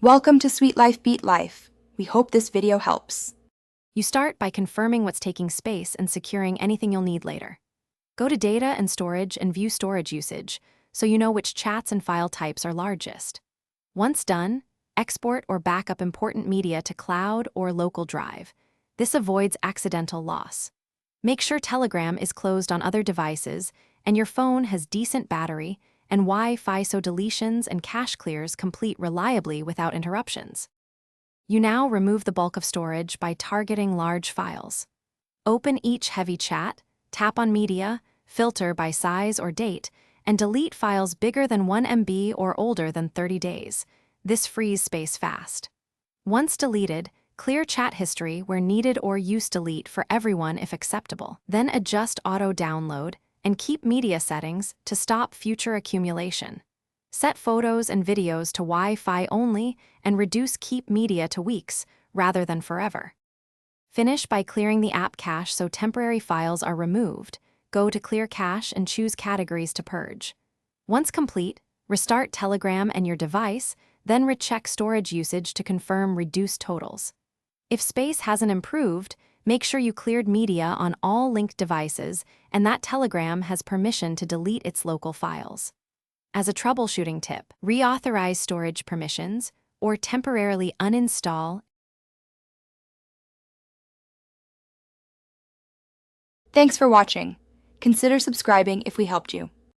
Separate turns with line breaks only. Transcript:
Welcome to Sweet Life Beat Life. We hope this video helps.
You start by confirming what's taking space and securing anything you'll need later. Go to Data and Storage and view storage usage so you know which chats and file types are largest. Once done, export or backup important media to cloud or local drive. This avoids accidental loss. Make sure Telegram is closed on other devices and your phone has decent battery and Wi-Fi so deletions and cache clears complete reliably without interruptions. You now remove the bulk of storage by targeting large files. Open each heavy chat, tap on media, filter by size or date, and delete files bigger than 1 MB or older than 30 days. This frees space fast. Once deleted, clear chat history where needed or use delete for everyone if acceptable. Then adjust auto-download and keep media settings to stop future accumulation. Set photos and videos to Wi-Fi only and reduce keep media to weeks rather than forever. Finish by clearing the app cache so temporary files are removed. Go to Clear Cache and choose Categories to purge. Once complete, restart Telegram and your device, then recheck storage usage to confirm reduced totals. If space hasn't improved, make sure you cleared media on all linked devices and that Telegram has permission to delete its local files. As a troubleshooting tip, reauthorize storage permissions or temporarily uninstall.
Thanks for watching. Consider subscribing if we helped you.